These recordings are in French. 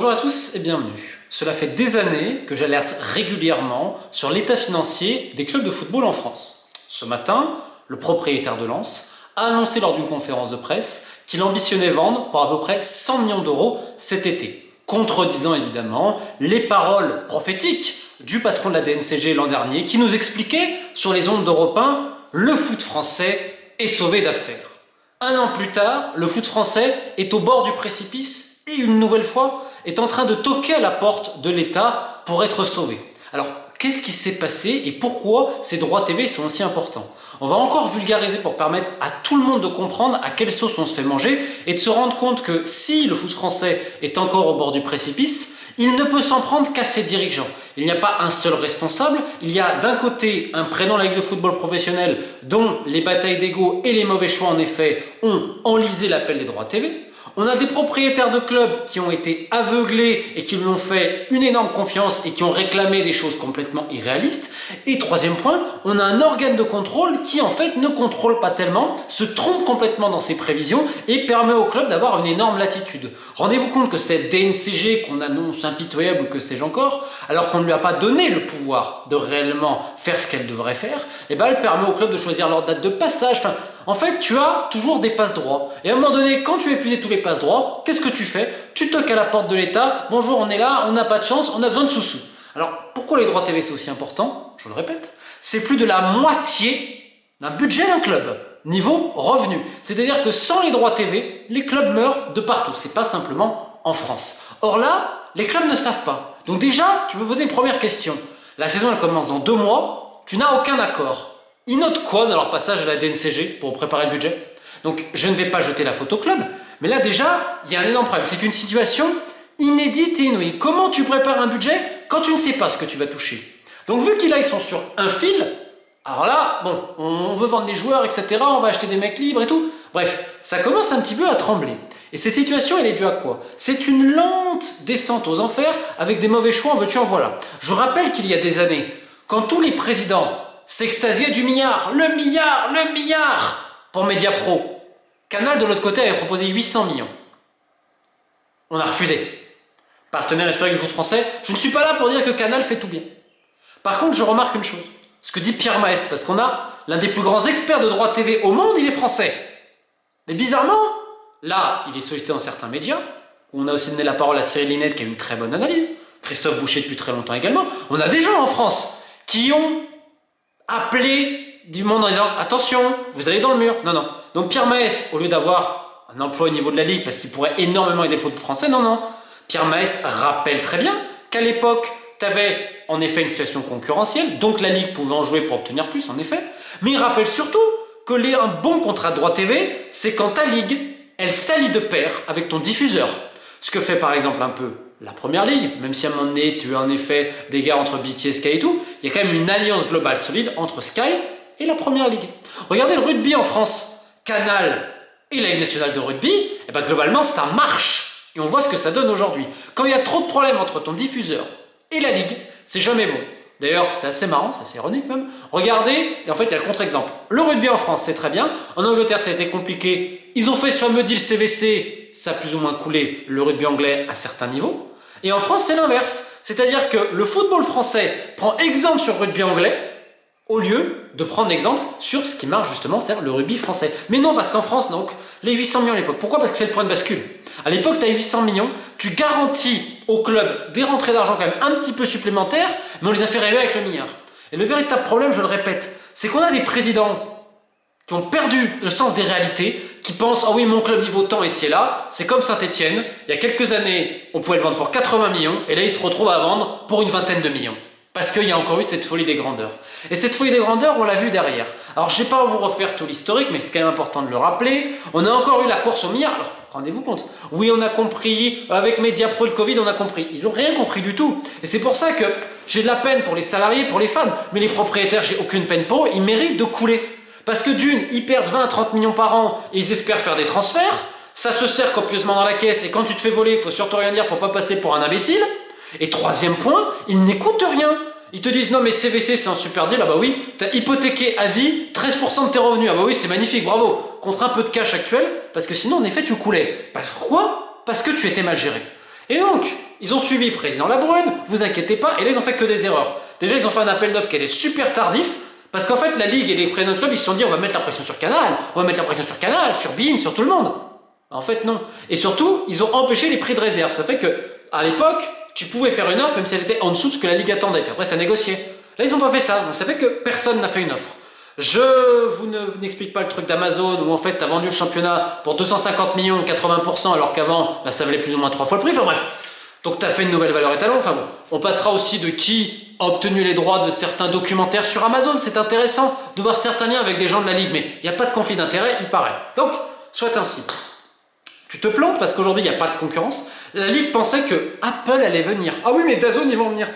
Bonjour à tous et bienvenue. Cela fait des années que j'alerte régulièrement sur l'état financier des clubs de football en France. Ce matin, le propriétaire de Lens a annoncé lors d'une conférence de presse qu'il ambitionnait vendre pour à peu près 100 millions d'euros cet été, contredisant évidemment les paroles prophétiques du patron de la DNCG l'an dernier qui nous expliquait sur les ondes d'Europe 1 le foot français est sauvé d'affaires. Un an plus tard, le foot français est au bord du précipice et une nouvelle fois est en train de toquer à la porte de l'État pour être sauvé. Alors, qu'est-ce qui s'est passé et pourquoi ces droits TV sont aussi importants? On va encore vulgariser pour permettre à tout le monde de comprendre à quelle sauce on se fait manger et de se rendre compte que si le foot français est encore au bord du précipice, il ne peut s'en prendre qu'à ses dirigeants. Il n'y a pas un seul responsable, il y a d'un côté un président de la Ligue de football professionnel dont les batailles d'ego et les mauvais choix en effet ont enlisé l'appel des droits TV. On a des propriétaires de clubs qui ont été aveuglés et qui lui ont fait une énorme confiance et qui ont réclamé des choses complètement irréalistes. Et troisième point, on a un organe de contrôle qui en fait ne contrôle pas tellement, se trompe complètement dans ses prévisions et permet au club d'avoir une énorme latitude. Rendez-vous compte que cette DNCG qu'on annonce impitoyable ou que sais-je encore, alors qu'on ne lui a pas donné le pouvoir de réellement faire ce qu'elle devrait faire, et ben elle permet au club de choisir leur date de passage. Enfin, en fait, tu as toujours des passe-droits. Et à un moment donné, quand tu as épuisé tous les passe-droits, qu'est-ce que tu fais? Tu toques à la porte de l'État. Bonjour, on est là, on n'a pas de chance, on a besoin de sous-sous. Alors, pourquoi les droits TV c'est aussi important? Je le répète, c'est plus de la moitié d'un budget d'un club, niveau revenu. C'est-à-dire que sans les droits TV, les clubs meurent de partout. C'est pas simplement en France. Or là, les clubs ne savent pas. Donc déjà, tu peux poser une première question. La saison, elle commence dans 2 mois, tu n'as aucun accord. Ils notent quoi dans leur passage à la DNCG pour préparer le budget? Donc je ne vais pas jeter la faute au club, mais là déjà, il y a un énorme problème. C'est une situation inédite et inouïe. Comment tu prépares un budget quand tu ne sais pas ce que tu vas toucher? Donc vu qu'ils sont sur un fil, alors là, bon, on veut vendre les joueurs, etc., on va acheter des mecs libres et tout. Bref, ça commence un petit peu à trembler. Et cette situation, elle est due à quoi? C'est une lente descente aux enfers avec des mauvais choix en veux-tu en voilà. Je rappelle qu'il y a des années, quand tous les présidents s'extasiaient du milliard, le milliard pour Mediapro. Canal, de l'autre côté, avait proposé 800 millions. On a refusé. Partenaire historique du foot français, je ne suis pas là pour dire que Canal fait tout bien. Par contre, je remarque une chose, ce que dit Pierre Maes, parce qu'on a l'un des plus grands experts de droit TV au monde, il est français. Mais bizarrement, là, il est sollicité dans certains médias, on a aussi donné la parole à Cyril Linette qui a une très bonne analyse, Christophe Boucher depuis très longtemps également. On a des gens en France qui ont appelé du monde en disant attention, vous allez dans le mur. Non, non. Donc Pierre Maes, au lieu d'avoir un emploi au niveau de la Ligue parce qu'il pourrait énormément aider le foot français, non, non. Pierre Maes rappelle très bien qu'à l'époque, tu avais en effet une situation concurrentielle, donc la Ligue pouvait en jouer pour obtenir plus, en effet. Mais il rappelle surtout que un bon contrat de droit TV, c'est quand ta Ligue, elle s'allie de pair avec ton diffuseur. Ce que fait par exemple un peu la Première Ligue, même si à un moment donné tu as en effet des guerres entre BT et Sky et tout, il y a quand même une alliance globale solide entre Sky et la Première Ligue. Regardez le rugby en France, Canal et la Ligue nationale de rugby, et ben globalement ça marche. Et on voit ce que ça donne aujourd'hui. Quand il y a trop de problèmes entre ton diffuseur et la Ligue, c'est jamais bon. D'ailleurs, c'est assez marrant, c'est assez ironique même. Regardez, et en fait il y a le contre-exemple. Le rugby en France, c'est très bien. En Angleterre, ça a été compliqué. Ils ont fait ce fameux deal CVC, ça a plus ou moins coulé le rugby anglais à certains niveaux. Et en France, c'est l'inverse. C'est-à-dire que le football français prend exemple sur le rugby anglais au lieu de prendre exemple sur ce qui marche justement, c'est-à-dire le rugby français. Mais non, parce qu'en France, donc, les 800 millions à l'époque. Pourquoi? Parce que c'est le point de bascule. À l'époque, tu as 800 millions, tu garantis au club des rentrées d'argent quand même un petit peu supplémentaires, mais on les a fait rêver avec le milliard. Et le véritable problème, je le répète, c'est qu'on a des présidents qui ont perdu le sens des réalités, qui pensent « Ah oui, mon club niveau tant et c'est là », c'est comme Saint-Etienne, il y a quelques années, on pouvait le vendre pour 80 millions, et là, il se retrouve à vendre pour une vingtaine de millions. Parce qu'il y a encore eu cette folie des grandeurs. Et cette folie des grandeurs, on l'a vu derrière. Alors, je ne vais pas vous refaire tout l'historique, mais c'est quand même important de le rappeler. On a encore eu la course au milliard. Alors, rendez-vous compte. Oui, on a compris, avec Mediapro et le Covid, on a compris. Ils n'ont rien compris du tout. Et c'est pour ça que j'ai de la peine pour les salariés, pour les fans. Mais les propriétaires, j'ai aucune peine pour eux. Ils méritent de couler. Parce que d'une, ils perdent 20 à 30 millions par an et ils espèrent faire des transferts. Ça se sert copieusement dans la caisse et quand tu te fais voler, il faut surtout rien dire pour pas passer pour un imbécile. Et troisième point, ils n'écoutent rien. Ils te disent non mais CVC c'est un super deal, ah bah oui, t'as hypothéqué à vie 13% de tes revenus, ah bah oui c'est magnifique, bravo, contre un peu de cash actuel, parce que sinon en effet tu coulais. Pourquoi? Parce que tu étais mal géré. Et donc, ils ont suivi président Labrune, vous inquiétez pas, et là ils ont fait que des erreurs. Déjà ils ont fait un appel d'offres qui était super tardif, parce qu'en fait la Ligue et les présidents de club ils se sont dit on va mettre la pression sur Canal, on va mettre la pression sur Canal, sur beIN, sur tout le monde. En fait non. Et surtout, ils ont empêché les prix de réserve. Ça fait que, à l'époque, tu pouvais faire une offre même si elle était en dessous de ce que la Ligue attendait, puis après ça négociait. Là ils n'ont pas fait ça, donc ça fait que personne n'a fait une offre. Je vous n'explique pas le truc d'Amazon où en fait tu as vendu le championnat pour 250 millions, 80%, alors qu'avant ça valait plus ou moins 3 fois le prix, enfin bref. Donc tu as fait une nouvelle valeur étalon, enfin bon. On passera aussi de qui a obtenu les droits de certains documentaires sur Amazon, c'est intéressant de voir certains liens avec des gens de la Ligue, mais il n'y a pas de conflit d'intérêt, il paraît. Donc, soit ainsi. Tu te plantes parce qu'aujourd'hui il n'y a pas de concurrence. La Ligue pensait que Apple allait venir. Ah oui mais DAZN ils vont venir.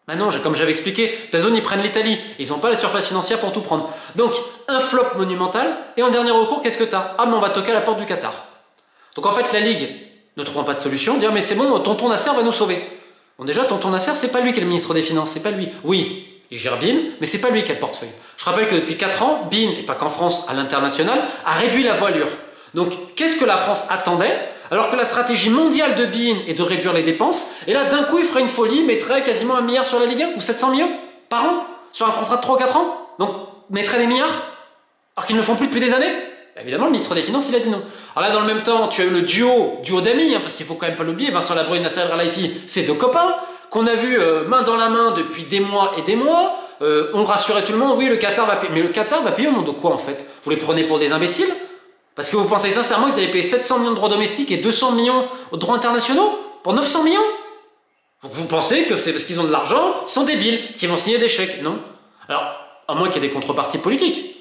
Maintenant, comme j'avais expliqué, DAZN ils prennent l'Italie, ils n'ont pas la surface financière pour tout prendre. Donc, un flop monumental, et en dernier recours, qu'est-ce que t'as? Ah, mais on va toquer à la porte du Qatar. Donc en fait, la Ligue, ne trouvant pas de solution, dire mais c'est bon, tonton Nasser va nous sauver. Bon déjà, tonton Nasser, c'est pas lui qui est le ministre des Finances, c'est pas lui. Oui, il gère beIN, mais c'est pas lui qui a le portefeuille. Je rappelle que depuis 4 ans, beIN, et pas qu'en France, à l'international, a réduit la voilure. Donc, qu'est-ce que la France attendait? Alors que la stratégie mondiale de beIN est de réduire les dépenses, et là d'un coup il ferait une folie, mettrait quasiment 1 milliard sur la Ligue 1, ou 700 millions par an, sur un contrat de 3 ou 4 ans, donc mettrait des milliards, alors qu'ils ne le font plus depuis des années. Évidemment le ministre des Finances il a dit non. Alors là dans le même temps tu as eu le duo d'amis, parce qu'il faut quand même pas l'oublier, Vincent Labrune, Nasser Al-Khelaifi, c'est 2 copains, qu'on a vu main dans la main depuis des mois et des mois, on rassurait tout le monde, oui le Qatar va payer, mais le Qatar va payer au nom de quoi en fait? Vous les prenez pour des imbéciles? Parce que vous pensez sincèrement qu'ils allaient payer 700 millions de droits domestiques et 200 millions de droits internationaux? Pour 900 millions? Vous pensez que c'est parce qu'ils ont de l'argent, ils sont débiles, qu'ils vont signer des chèques? Non. Alors, à moins qu'il y ait des contreparties politiques.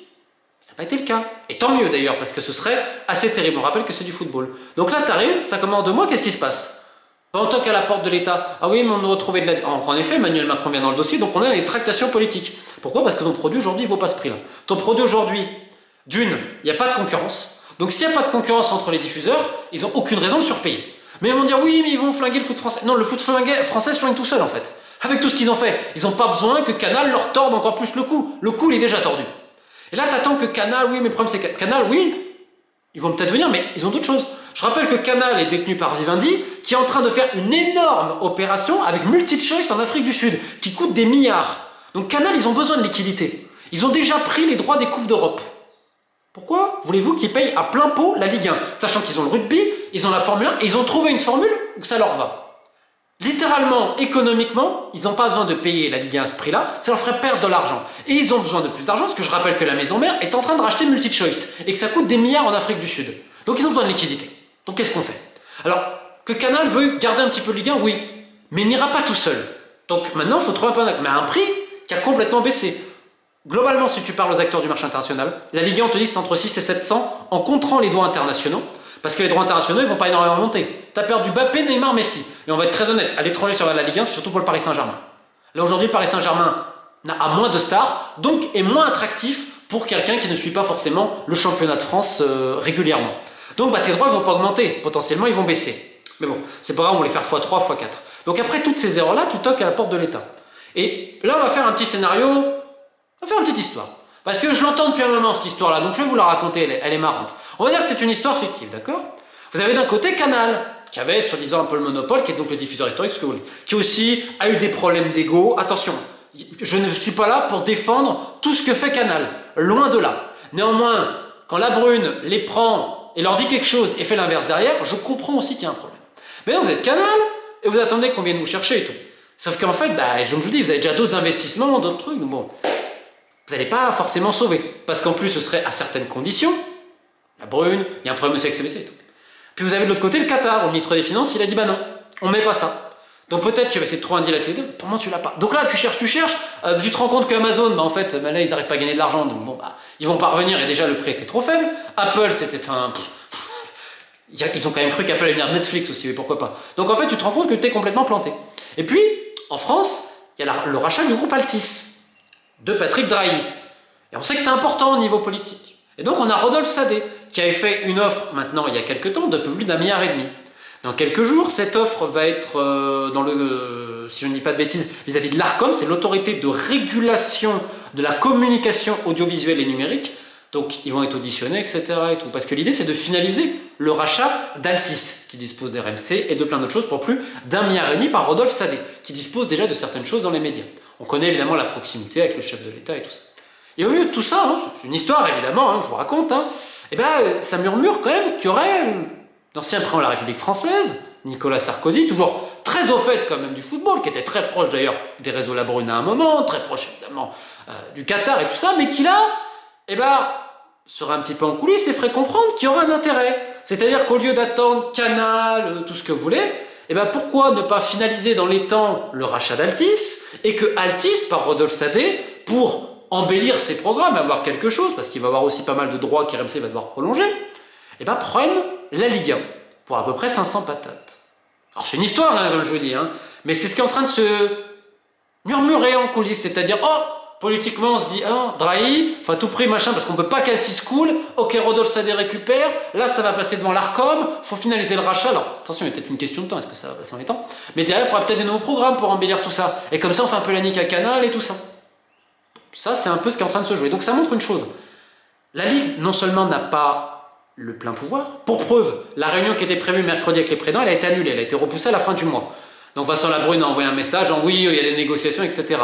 Ça n'a pas été le cas. Et tant mieux d'ailleurs, parce que ce serait assez terrible. On rappelle que c'est du football. Donc là, t'arrives, ça commence 2 mois, qu'est-ce qui se passe? On toque à la porte de l'État. Ah oui, mais on a retrouvé de l'aide. En effet, Emmanuel Macron vient dans le dossier, donc on a des tractations politiques. Pourquoi? Parce que ton produit aujourd'hui, il ne vaut pas ce prix-là. Ton produit aujourd'hui, d'une, il n'y a pas de concurrence. Donc s'il n'y a pas de concurrence entre les diffuseurs, ils n'ont aucune raison de surpayer. Mais ils vont dire oui, mais ils vont flinguer le foot français. Non, le foot français se flingue tout seul en fait. Avec tout ce qu'ils ont fait, ils n'ont pas besoin que Canal leur torde encore plus le cou. Le cou, il est déjà tordu. Et là, t'attends que Canal, oui, mais le problème c'est que Canal, oui, ils vont peut-être venir, mais ils ont d'autres choses. Je rappelle que Canal est détenu par Vivendi, qui est en train de faire une énorme opération avec MultiChoice en Afrique du Sud, qui coûte des milliards. Donc Canal, ils ont besoin de liquidité. Ils ont déjà pris les droits des Coupes d'Europe. Pourquoi voulez-vous qu'ils payent à plein pot la Ligue 1? Sachant qu'ils ont le rugby, ils ont la Formule 1, et ils ont trouvé une formule où ça leur va. Littéralement, économiquement, ils n'ont pas besoin de payer la Ligue 1 à ce prix-là, ça leur ferait perdre de l'argent. Et ils ont besoin de plus d'argent, parce que je rappelle que la maison mère est en train de racheter MultiChoice, et que ça coûte des milliards en Afrique du Sud. Donc ils ont besoin de liquidité. Donc qu'est-ce qu'on fait? Alors, que Canal veut garder un petit peu de Ligue 1, oui, mais il n'ira pas tout seul. Donc maintenant, il faut trouver mais à un prix qui a complètement baissé. Globalement, si tu parles aux acteurs du marché international, la Ligue 1, on te dit c'est entre 6 et 700 en comptant les droits internationaux, parce que les droits internationaux, ils vont pas énormément monter. Tu as perdu Mbappé, Neymar, Messi. Et on va être très honnête, à l'étranger sur la Ligue 1, c'est surtout pour le Paris Saint-Germain. Là, aujourd'hui, le Paris Saint-Germain a moins de stars, donc est moins attractif pour quelqu'un qui ne suit pas forcément le championnat de France régulièrement. Donc, tes droits ne vont pas augmenter, potentiellement, ils vont baisser. Mais bon, c'est pas grave, on va les faire x3, x4. Donc après toutes ces erreurs-là, tu toques à la porte de l'État. Et là, on va faire un petit scénario. On va faire une petite histoire. Parce que je l'entends depuis un moment, cette histoire-là, donc je vais vous la raconter, elle est marrante. On va dire que c'est une histoire fictive, d'accord? Vous avez d'un côté Canal, qui avait, soi-disant, un peu le monopole, qui est donc le diffuseur historique, ce que vous voulez, qui aussi a eu des problèmes d'ego. Attention, je ne suis pas là pour défendre tout ce que fait Canal, loin de là. Néanmoins, quand la Brune les prend et leur dit quelque chose et fait l'inverse derrière, je comprends aussi qu'il y a un problème. Mais non, vous êtes Canal, et vous attendez qu'on vienne vous chercher et tout. Sauf qu'en fait, je vous dis, vous avez déjà d'autres investissements, d'autres trucs, donc bon... Vous n'allez pas forcément sauver, parce qu'en plus ce serait à certaines conditions. La Brune, il y a un problème aussi avec CBC et tout. Puis vous avez de l'autre côté le Qatar, où le ministre des Finances, il a dit bah non, on met pas ça. Donc peut-être tu vas essayer de trouver un deal avec les deux, pour moi tu l'as pas. Donc là tu cherches, tu te rends compte qu'Amazon, en fait, là ils n'arrivent pas à gagner de l'argent, donc bon, ils vont pas revenir et déjà le prix était trop faible. Apple, c'était un... Ils ont quand même cru qu'Apple allait venir Netflix aussi, mais pourquoi pas. Donc en fait tu te rends compte que tu es complètement planté. Et puis, en France, il y a le rachat du groupe Altis, de Patrick Drahi. Et on sait que c'est important au niveau politique. Et donc on a Rodolphe Saadé, qui avait fait une offre maintenant il y a quelques temps de plus d'1,5 milliard. Dans quelques jours, cette offre va être si je ne dis pas de bêtises, vis-à-vis de l'Arcom, c'est l'autorité de régulation de la communication audiovisuelle et numérique, Donc ils vont être auditionnés, etc. Et tout. Parce que l'idée, c'est de finaliser le rachat d'Altis, qui dispose d'RMC et de plein d'autres choses pour plus d'1,5 milliard par Rodolphe Sadé, qui dispose déjà de certaines choses dans les médias. On connaît évidemment la proximité avec le chef de l'État et tout ça. Et au milieu de tout ça, hein, c'est une histoire évidemment, hein, que je vous raconte, hein, et ben, ça murmure quand même qu'il y aurait l'ancien président de la République française, Nicolas Sarkozy, toujours très au fait quand même du football, qui était très proche d'ailleurs des réseaux La Brune à un moment, très proche évidemment du Qatar et tout ça, mais qui là, eh ben, serait un petit peu en coulisses et ferait comprendre qu'il y aura un intérêt. C'est-à-dire qu'au lieu d'attendre Canal, tout ce que vous voulez, eh ben pourquoi ne pas finaliser dans les temps le rachat d'Altis et que Altis, par Rodolphe Sadé, pour embellir ses programmes, avoir quelque chose, parce qu'il va avoir aussi pas mal de droits qu'RMC va devoir prolonger, eh ben prennent la Ligue 1 pour à peu près 500 patates. Alors c'est une histoire, hein, comme je vous dis, hein, mais c'est ce qui est en train de se murmurer en coulisses, c'est-à-dire, oh, politiquement, on se dit, ah, Drahi, faut à tout prix, machin, parce qu'on peut pas qu'Altis coule, ok, Rodolphe Sadé récupère, là, ça va passer devant l'Arcom, faut finaliser le rachat. Alors, attention, il y a peut-être une question de temps, est-ce que ça va passer en les temps? Mais derrière, il faudra peut-être des nouveaux programmes pour embellir tout ça. Et comme ça, on fait un peu la nique à Canal et tout ça. Ça, c'est un peu ce qui est en train de se jouer. Donc, ça montre une chose. La Ligue, non seulement n'a pas le plein pouvoir, pour preuve, la réunion qui était prévue mercredi avec les présidents, elle a été annulée, elle a été repoussée à la fin du mois. Donc, Vincent Labrune a envoyé un message en oui, il y a des négociations, etc.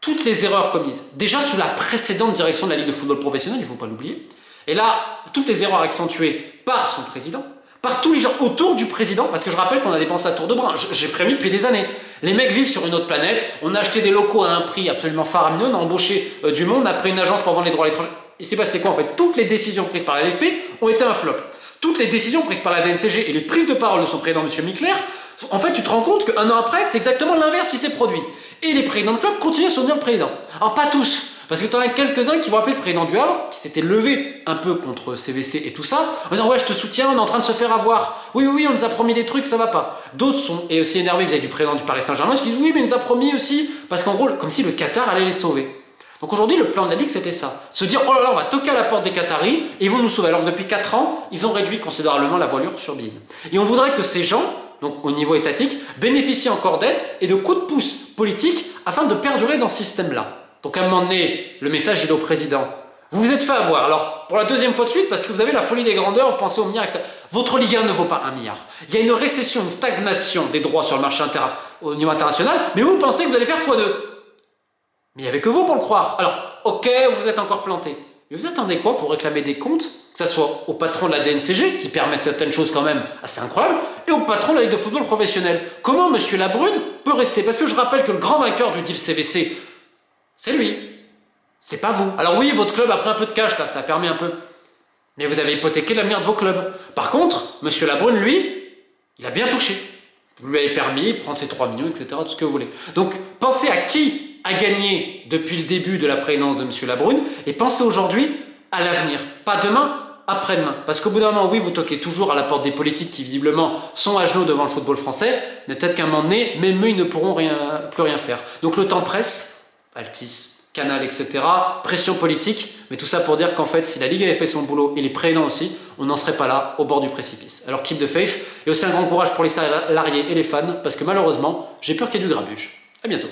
Toutes les erreurs commises, déjà sous la précédente direction de la Ligue de football professionnel, il ne faut pas l'oublier, et là, toutes les erreurs accentuées par son président, par tous les gens autour du président, parce que je rappelle qu'on a dépensé à tour de bras, j'ai prévenu depuis des années, les mecs vivent sur une autre planète, on a acheté des locaux à un prix absolument faramineux, on a embauché du monde, on a pris une agence pour vendre les droits à l'étranger. Il s'est passé quoi en fait? Toutes les décisions prises par la LFP ont été un flop. Toutes les décisions prises par la DNCG et les prises de parole de son président, M. Michler, en fait, tu te rends compte qu'un an après, c'est exactement l'inverse qui s'est produit. Et les présidents de club continuent à soutenir le président. Alors, pas tous, parce que tu en as quelques-uns qui vont appeler le président du Havre, qui s'était levé un peu contre CVC et tout ça, en disant ouais, je te soutiens, on est en train de se faire avoir. Oui, on nous a promis des trucs, ça va pas. D'autres sont et aussi énervés vis-à-vis du président du Paris Saint-Germain, qui disent oui, mais il nous a promis aussi, parce qu'en gros, comme si le Qatar allait les sauver. Donc aujourd'hui, le plan de la Ligue, c'était ça. Se dire, oh là là, on va toquer à la porte des Qataris et ils vont nous sauver. Alors que depuis 4 ans, ils ont réduit considérablement la voilure sur Bein. Et on voudrait que ces gens, donc au niveau étatique, bénéficient encore d'aide et de coups de pouce politiques afin de perdurer dans ce système-là. Donc à un moment donné, le message est au président. Vous vous êtes fait avoir. Alors, pour la deuxième fois de suite, parce que vous avez la folie des grandeurs, vous pensez au milliard, etc. Votre Ligue 1 ne vaut pas 1 milliard. Il y a une récession, une stagnation des droits sur le marché au niveau international, mais vous pensez que vous allez faire x2. Mais il n'y avait que vous pour le croire. Alors, ok, vous êtes encore planté. Mais vous attendez quoi pour réclamer des comptes, que ce soit au patron de la DNCG, qui permet certaines choses quand même assez incroyables, et au patron de la Ligue de football professionnel? Comment M. Labrune peut rester? Parce que je rappelle que le grand vainqueur du deal CVC, c'est lui. C'est pas vous. Alors oui, votre club a pris un peu de cash, là, ça a permis un peu. Mais vous avez hypothéqué l'avenir de vos clubs. Par contre, M. Labrune, lui, il a bien touché. Vous lui avez permis de prendre ses 3 millions, etc., tout ce que vous voulez. Donc, pensez à qui a gagné depuis le début de la présidence de M. Labrune et pensez aujourd'hui à l'avenir. Pas demain, après-demain. Parce qu'au bout d'un moment, oui, vous toquez toujours à la porte des politiques qui, visiblement, sont à genoux devant le football français, mais peut-être qu'à un moment donné, même eux, ils ne pourront plus rien faire. Donc, le temps presse, Altis, Canal, etc., pression politique, mais tout ça pour dire qu'en fait, si la Ligue avait fait son boulot et les présidents aussi, on n'en serait pas là, au bord du précipice. Alors, keep the faith, et aussi un grand courage pour les salariés et les fans, parce que malheureusement, j'ai peur qu'il y ait du grabuge. À bientôt.